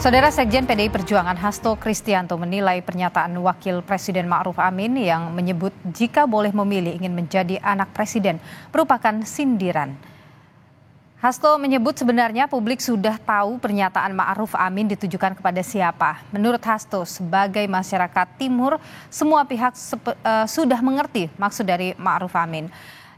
Saudara Sekjen PDI Perjuangan Hasto Kristianto menilai pernyataan Wakil Presiden Ma'ruf Amin yang menyebut jika boleh memilih ingin menjadi anak presiden merupakan sindiran. Hasto menyebut sebenarnya publik sudah tahu pernyataan Ma'ruf Amin ditujukan kepada siapa. Menurut Hasto, sebagai masyarakat Timur, semua pihak sudah mengerti maksud dari Ma'ruf Amin.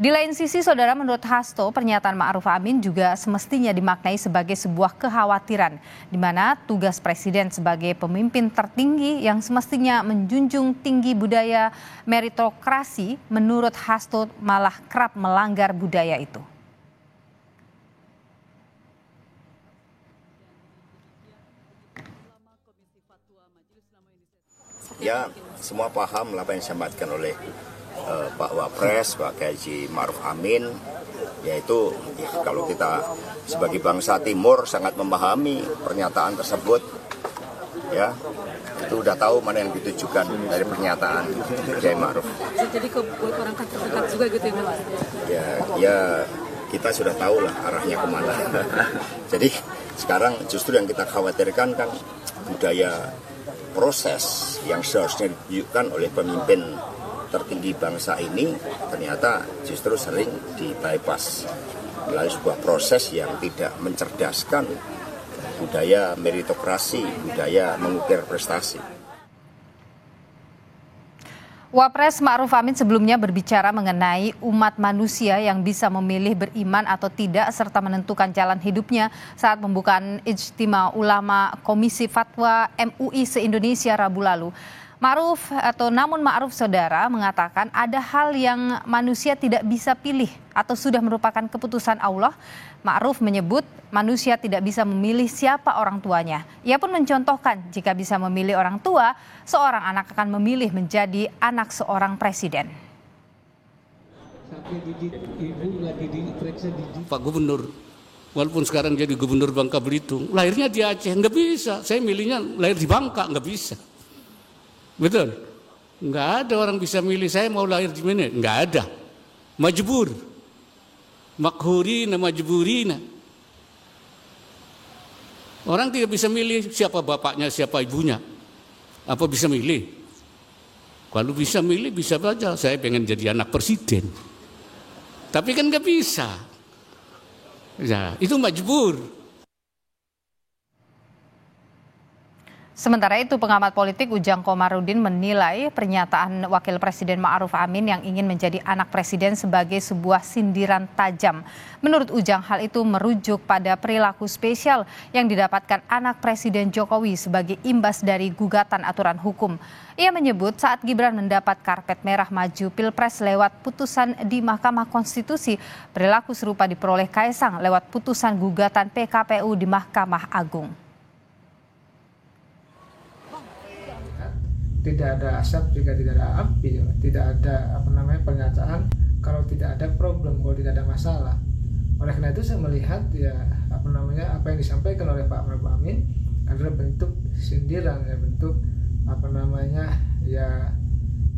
Di lain sisi, saudara, menurut Hasto, pernyataan Ma'ruf Amin juga semestinya dimaknai sebagai sebuah kekhawatiran, di mana tugas presiden sebagai pemimpin tertinggi yang semestinya menjunjung tinggi budaya meritokrasi, menurut Hasto malah kerap melanggar budaya itu. Ya, semua paham apa yang disampaikan oleh Pak Wapres, Pak Haji Ma'ruf Amin, yaitu kalau kita sebagai bangsa Timur sangat memahami pernyataan tersebut, ya itu udah tahu mana yang ditujukan dari pernyataan Kiai Ma'ruf. Jadi ke orang terdekat juga gitu ya Mas? Ya kita sudah tahu lah arahnya kemana. Jadi sekarang justru yang kita khawatirkan kan budaya proses yang seharusnya ditunjukkan oleh pemimpin tertinggi bangsa ini ternyata justru sering di-bypass melalui sebuah proses yang tidak mencerdaskan budaya meritokrasi, budaya mengukir prestasi. Wapres Ma'ruf Amin sebelumnya berbicara mengenai umat manusia yang bisa memilih beriman atau tidak serta menentukan jalan hidupnya saat pembukaan Ijtima Ulama Komisi Fatwa MUI se-Indonesia Rabu lalu. Namun Ma'ruf saudara mengatakan ada hal yang manusia tidak bisa pilih atau sudah merupakan keputusan Allah. Ma'ruf menyebut manusia tidak bisa memilih siapa orang tuanya. Ia pun mencontohkan jika bisa memilih orang tua, seorang anak akan memilih menjadi anak seorang presiden. Pak Gubernur, walaupun sekarang jadi Gubernur Bangka Belitung, lahirnya di Aceh, nggak bisa. Saya milihnya lahir di Bangka, nggak bisa. Betul? Nggak ada orang bisa milih saya mau lahir di mana, nggak ada. Majbur, makhurina, majburina. Orang tidak bisa milih siapa bapaknya, siapa ibunya. Apa bisa milih? Kalau bisa milih bisa saja. Saya pengen jadi anak presiden. Tapi kan nggak bisa. Ya, itu majbur. Sementara itu, pengamat politik Ujang Komarudin menilai pernyataan Wakil Presiden Ma'ruf Amin yang ingin menjadi anak presiden sebagai sebuah sindiran tajam. Menurut Ujang, hal itu merujuk pada perilaku spesial yang didapatkan anak Presiden Jokowi sebagai imbas dari gugatan aturan hukum. Ia menyebut saat Gibran mendapat karpet merah maju Pilpres lewat putusan di Mahkamah Konstitusi, perilaku serupa diperoleh Kaisang lewat putusan gugatan PKPU di Mahkamah Agung. Tidak ada asap jika tidak ada api, tidak ada pernyataan kalau tidak ada problem, kalau tidak ada masalah. Oleh karena itu saya melihat apa yang disampaikan oleh Pak Ma'ruf Amin adalah bentuk sindiran, bentuk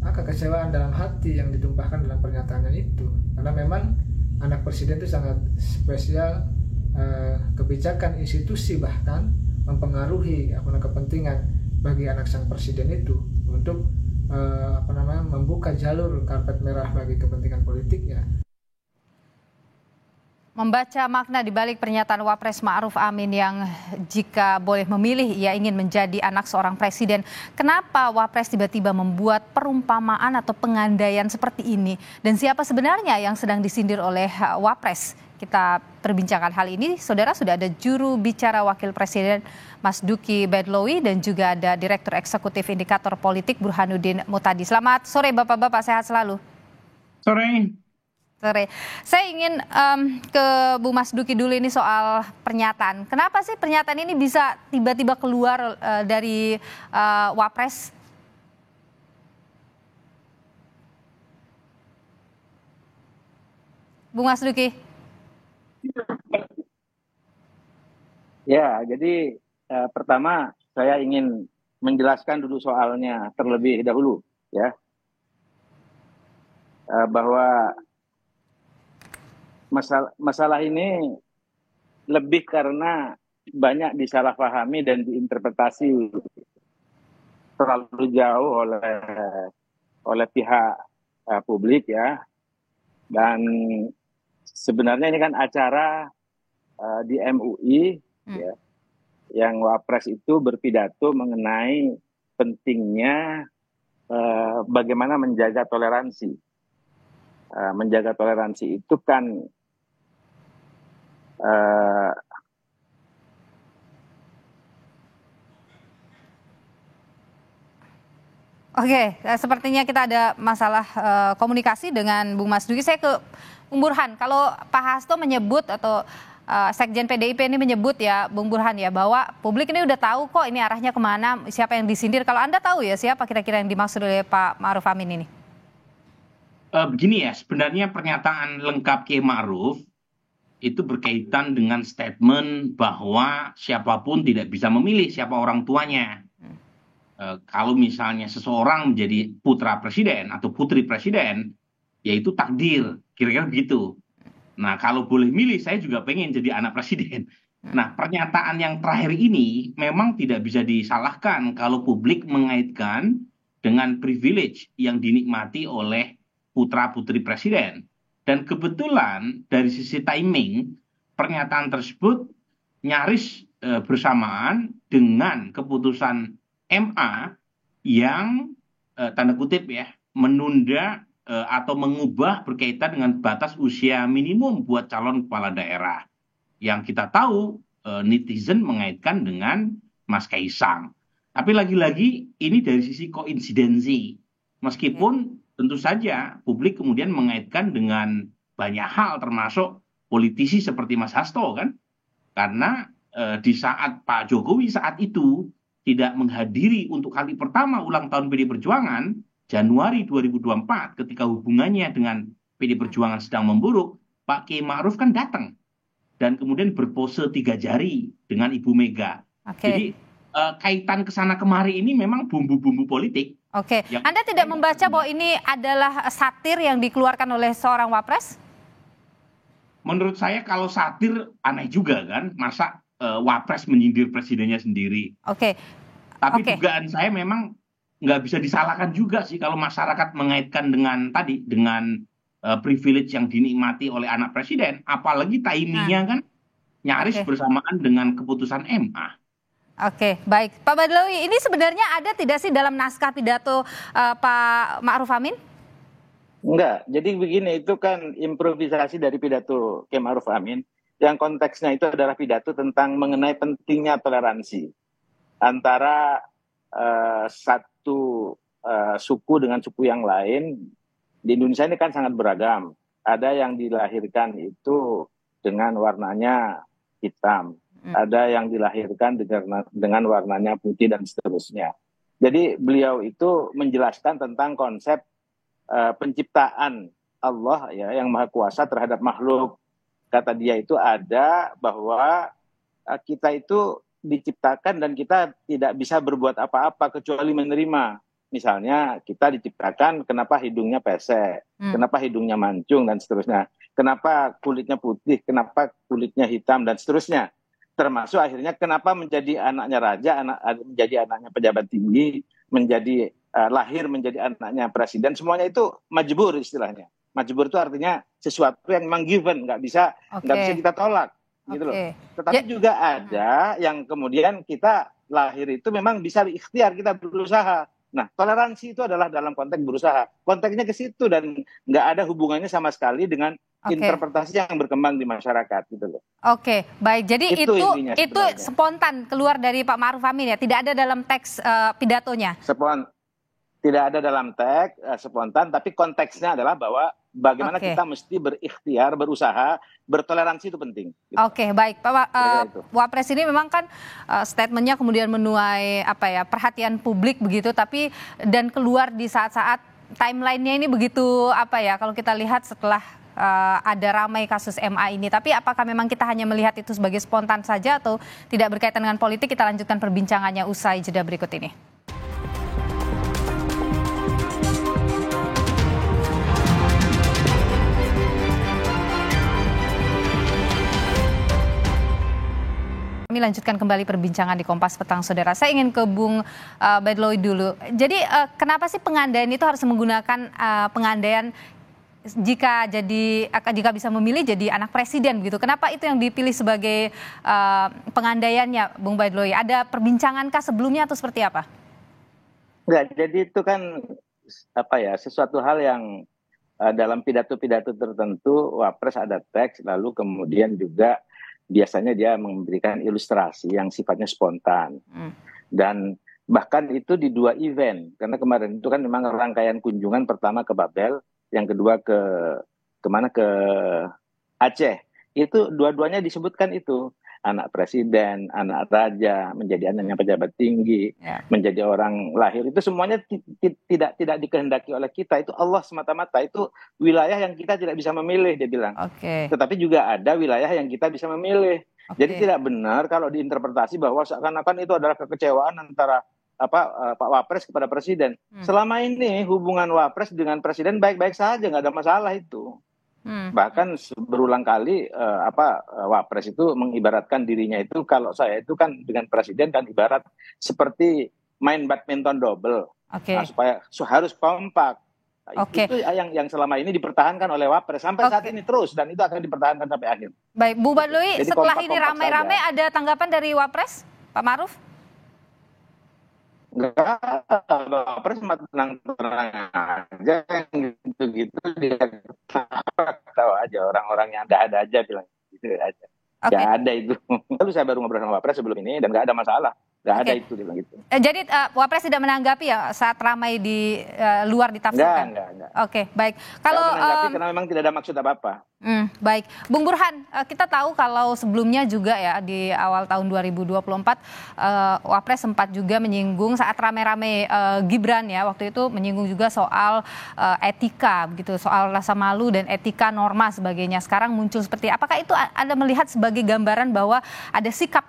kekecewaan dalam hati yang ditumpahkan dalam pernyataannya itu. Karena memang anak presiden itu sangat spesial, kebijakan institusi bahkan mempengaruhi kepentingan bagi anak sang presiden itu untuk membuka jalur karpet merah bagi kepentingan politiknya. Membaca makna di balik pernyataan Wapres Ma'ruf Amin yang jika boleh memilih ia ingin menjadi anak seorang presiden. Kenapa Wapres tiba-tiba membuat perumpamaan atau pengandaian seperti ini? Dan siapa sebenarnya yang sedang disindir oleh Wapres? Kita perbincangkan hal ini, saudara, sudah ada juru bicara Wakil Presiden Mas Duki Bedlowi dan juga ada Direktur Eksekutif Indikator Politik Burhanuddin Mutadi. Selamat sore Bapak-Bapak, sehat selalu. Sore. Saya ingin ke Bu Mas Duki dulu ini soal pernyataan. Kenapa sih pernyataan ini bisa tiba-tiba keluar dari Wapres? Bu Mas Duki. Ya, jadi pertama saya ingin menjelaskan dulu soalnya terlebih dahulu, ya, bahwa masalah ini lebih karena banyak disalahpahami dan diinterpretasi terlalu jauh oleh pihak publik ya. Dan sebenarnya ini kan acara di MUI ya, yang Wapres itu berpidato mengenai pentingnya bagaimana menjaga toleransi. Menjaga toleransi itu kan Oke, sepertinya kita ada masalah komunikasi dengan Bung Mas Dugi. Saya ke Bung Burhan. Kalau Pak Hasto menyebut atau Sekjen PDIP ini menyebut ya, Bung Burhan ya, bahwa publik ini udah tahu kok ini arahnya kemana, siapa yang disindir. Kalau Anda tahu ya siapa kira-kira yang dimaksud oleh Pak Ma'ruf Amin ini? Begini ya, sebenarnya pernyataan lengkap Kiai Ma'ruf itu berkaitan dengan statement bahwa siapapun tidak bisa memilih siapa orang tuanya. Kalau misalnya seseorang menjadi putra presiden atau putri presiden, yaitu takdir, kira-kira begitu. Nah, kalau boleh milih, saya juga pengen jadi anak presiden. Nah, pernyataan yang terakhir ini memang tidak bisa disalahkan kalau publik mengaitkan dengan privilege yang dinikmati oleh putra-putri presiden. Dan kebetulan dari sisi timing, pernyataan tersebut nyaris bersamaan dengan keputusan MA yang tanda kutip ya menunda atau mengubah berkaitan dengan batas usia minimum buat calon kepala daerah. Yang kita tahu netizen mengaitkan dengan Mas Kaisang. Tapi lagi-lagi ini dari sisi koinsidensi. Meskipun tentu saja publik kemudian mengaitkan dengan banyak hal termasuk politisi seperti Mas Hasto kan. Karena di saat Pak Jokowi saat itu tidak menghadiri untuk kali pertama ulang tahun PD Perjuangan Januari 2024 ketika hubungannya dengan PD Perjuangan sedang memburuk, Pak Kiai Ma'ruf kan datang dan kemudian berpose 3 jari dengan Ibu Mega. Jadi kaitan kesana kemari ini memang bumbu-bumbu politik. Oke, Anda tidak membaca bahwa ini adalah satir yang dikeluarkan oleh seorang Wapres? Menurut saya kalau satir aneh juga kan, masa Wapres menyindir presidennya sendiri. Oke. Tapi dugaan saya memang nggak bisa disalahkan juga sih kalau masyarakat mengaitkan dengan tadi, dengan privilege yang dinikmati oleh anak presiden. Apalagi timingnya kan nyaris bersamaan dengan keputusan MA. Oke, baik. Pak Badlawi, ini sebenarnya ada tidak sih dalam naskah pidato Pak Ma'ruf Amin? Enggak. Jadi begini, itu kan improvisasi dari pidato Kiai Ma'ruf Amin. Yang konteksnya itu adalah pidato tentang mengenai pentingnya toleransi antara satu suku dengan suku yang lain. Di Indonesia ini kan sangat beragam. Ada yang dilahirkan itu dengan warnanya hitam, ada yang dilahirkan dengan warnanya putih dan seterusnya. Jadi beliau itu menjelaskan tentang konsep penciptaan Allah ya yang Maha Kuasa terhadap makhluk. Kata dia itu ada bahwa kita itu diciptakan dan kita tidak bisa berbuat apa-apa kecuali menerima. Misalnya kita diciptakan kenapa hidungnya pesek, kenapa hidungnya mancung dan seterusnya. Kenapa kulitnya putih, kenapa kulitnya hitam dan seterusnya. Termasuk akhirnya kenapa menjadi anaknya raja, menjadi anaknya pejabat tinggi, lahir menjadi anaknya presiden. Semuanya itu majbur istilahnya. Majbur itu artinya sesuatu yang memang given, nggak bisa kita tolak, gitu loh. Tetapi juga ada yang kemudian kita lahir itu memang bisa ikhtiar, kita berusaha. Nah, toleransi itu adalah dalam konteks berusaha. Konteksnya ke situ dan nggak ada hubungannya sama sekali dengan interpretasi yang berkembang di masyarakat, gitu loh. Oke, baik. Jadi itu spontan keluar dari Pak Ma'ruf Amin ya, tidak ada dalam teks pidatonya. Tidak ada dalam teks spontan, tapi konteksnya adalah bahwa bagaimana kita mesti berikhtiar, berusaha, bertoleransi itu penting. Gitu. Oke, baik. Pak Wapres ini memang kan statementnya kemudian menuai perhatian publik begitu, tapi dan keluar di saat-saat timelinenya ini begitu kalau kita lihat setelah ada ramai kasus MA ini. Tapi apakah memang kita hanya melihat itu sebagai spontan saja atau tidak berkaitan dengan politik? Kita lanjutkan perbincangannya usai jeda berikut ini. Kami lanjutkan kembali perbincangan di Kompas Petang, saudara. Saya ingin ke Bung Bahlil dulu. Jadi kenapa sih pengandaian itu harus menggunakan pengandaian jika bisa memilih jadi anak presiden begitu? Kenapa itu yang dipilih sebagai pengandaiannya, Bung Bahlil? Ada perbincangankah sebelumnya atau seperti apa? Enggak, jadi itu kan sesuatu hal yang dalam pidato-pidato tertentu Wapres ada teks, lalu kemudian juga biasanya dia memberikan ilustrasi yang sifatnya spontan. Dan bahkan itu di 2 event, karena kemarin itu kan memang rangkaian kunjungan, pertama ke Babel, yang kedua ke Aceh. Itu dua-duanya disebutkan itu. Anak presiden, anak raja, menjadi anaknya pejabat tinggi, menjadi orang lahir. Itu semuanya tidak dikehendaki oleh kita. Itu Allah semata-mata. Itu wilayah yang kita tidak bisa memilih, dia bilang. Tetapi juga ada wilayah yang kita bisa memilih. Jadi tidak benar kalau diinterpretasi bahwa seakan-akan itu adalah kekecewaan antara Pak Wapres kepada presiden. Selama ini hubungan Wapres dengan presiden baik-baik saja, nggak ada masalah itu. Bahkan berulang kali Wapres itu mengibaratkan dirinya itu, kalau saya itu kan dengan presiden kan ibarat seperti main badminton double, supaya harus kompak. Itu yang selama ini dipertahankan oleh Wapres sampai saat ini terus, dan itu akan dipertahankan sampai akhir. Baik, Bu Bahlil, setelah ini ramai-ramai ada tanggapan dari Wapres, Pak Ma'ruf? Enggak, Wapres tenang-tenang aja, gitu-gitu dia tahu aja, orang-orang yang ada aja bilang gitu aja. Nggak ada itu. Lalu saya baru ngobrol sama Wapres sebelum ini dan nggak ada masalah. Nggak ada itu dia bilang gitu. Jadi Wapres tidak menanggapi ya saat ramai di luar ditafsirkan? Enggak. Oke, baik. Kalau menanggapi karena memang tidak ada maksud apa-apa. Baik, Bung Burhan, kita tahu kalau sebelumnya juga ya di awal tahun 2024 Wapres sempat juga menyinggung saat rame-rame Gibran ya, waktu itu menyinggung juga soal etika begitu, soal rasa malu dan etika, norma sebagainya. Sekarang muncul seperti apakah itu Anda melihat sebagai gambaran bahwa ada sikap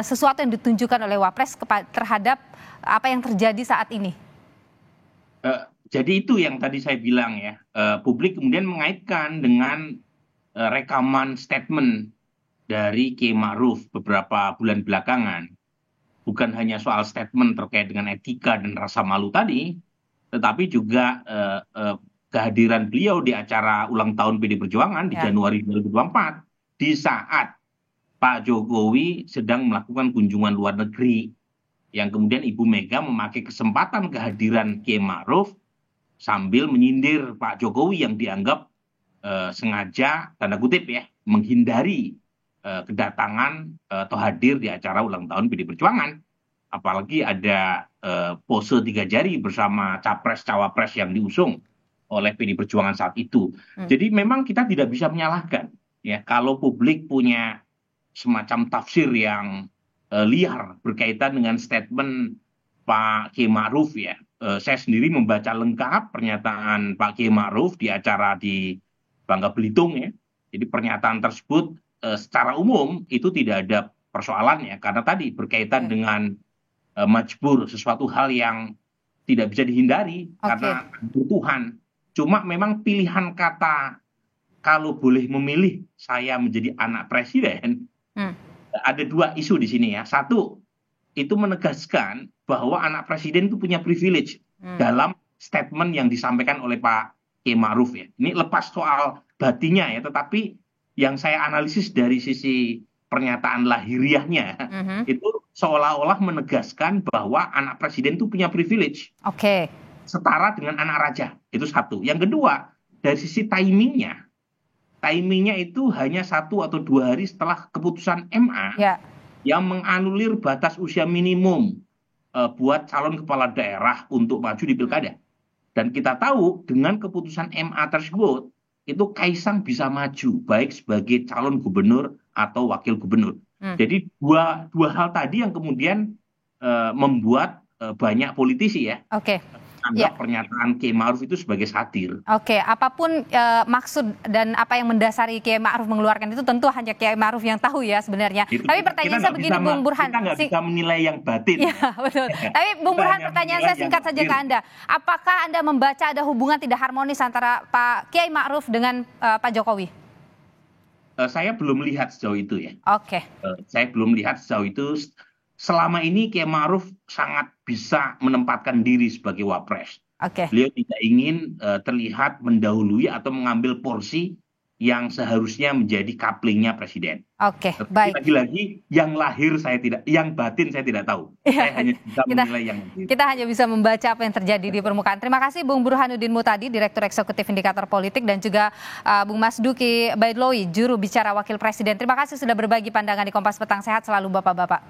sesuatu yang ditunjukkan oleh Wapres terhadap apa yang terjadi saat ini? Jadi itu yang tadi saya bilang ya, publik kemudian mengaitkan dengan rekaman statement dari Kiai Ma'ruf beberapa bulan belakangan. Bukan hanya soal statement terkait dengan etika dan rasa malu tadi, tetapi juga kehadiran beliau di acara ulang tahun PD Perjuangan di Januari 2024, di saat Pak Jokowi sedang melakukan kunjungan luar negeri, yang kemudian Ibu Mega memakai kesempatan kehadiran Kiai Ma'ruf sambil menyindir Pak Jokowi yang dianggap sengaja, tanda kutip ya, menghindari kedatangan atau hadir di acara ulang tahun PD Perjuangan. Apalagi ada pose 3 jari bersama capres-cawapres yang diusung oleh PD Perjuangan saat itu. Jadi memang kita tidak bisa menyalahkan ya kalau publik punya semacam tafsir yang liar berkaitan dengan statement Pak Kiai Ma'ruf ya. Saya sendiri membaca lengkap pernyataan Pak Kiai Ma'ruf di acara di Bangka Belitung ya. Jadi pernyataan tersebut secara umum itu tidak ada persoalannya, karena tadi berkaitan dengan majbur, sesuatu hal yang tidak bisa dihindari karena kebutuhan. Cuma memang pilihan kata kalau boleh memilih saya menjadi anak presiden, ada 2 isu di sini ya. Satu, itu menegaskan bahwa anak presiden itu punya privilege dalam statement yang disampaikan oleh Pak Kiai Ma'ruf ya. Ini lepas soal batinya ya, tetapi yang saya analisis dari sisi pernyataan lahiriahnya itu seolah-olah menegaskan bahwa anak presiden itu punya privilege. Setara dengan anak raja. Itu satu. Yang kedua, dari sisi timingnya itu hanya 1 atau 2 hari setelah keputusan MA yang menganulir batas usia minimum buat calon kepala daerah untuk maju di pilkada. Dan kita tahu dengan keputusan MA tersebut, itu Kaisang bisa maju baik sebagai calon gubernur atau wakil gubernur. Jadi dua hal tadi yang kemudian membuat banyak politisi ya anggap pernyataan Kiai Ma'ruf itu sebagai satir. Apapun maksud dan apa yang mendasari Kiai Ma'ruf mengeluarkan itu tentu hanya Kiai Ma'ruf yang tahu ya sebenarnya. Tapi pertanyaan saya begini, Bung Burhan. Kita nggak bisa menilai yang batin. Ya, betul. Tapi Bung Burhan, pertanyaan saya singkat saja ke Anda. Apakah Anda membaca ada hubungan tidak harmonis antara Pak Kiai Ma'ruf dengan Pak Jokowi? Saya belum lihat sejauh itu ya. Oke. Saya belum lihat sejauh itu. Selama ini Kiai Ma'ruf sangat bisa menempatkan diri sebagai wapres. Oke. Beliau tidak ingin terlihat mendahului atau mengambil porsi yang seharusnya menjadi kaplingnya presiden. Oke, baik. Lagi-lagi yang lahir saya tidak, yang batin saya tidak tahu. Saya hanya bisa menilai yang lahir. Kita hanya bisa membaca apa yang terjadi di permukaan. Terima kasih Bung Burhanuddin Muhtadi, Direktur Eksekutif Indikator Politik, dan juga Bung Mas Duki Baidloi, juru bicara Wakil Presiden. Terima kasih sudah berbagi pandangan di Kompas Petang. Sehat selalu Bapak-Bapak.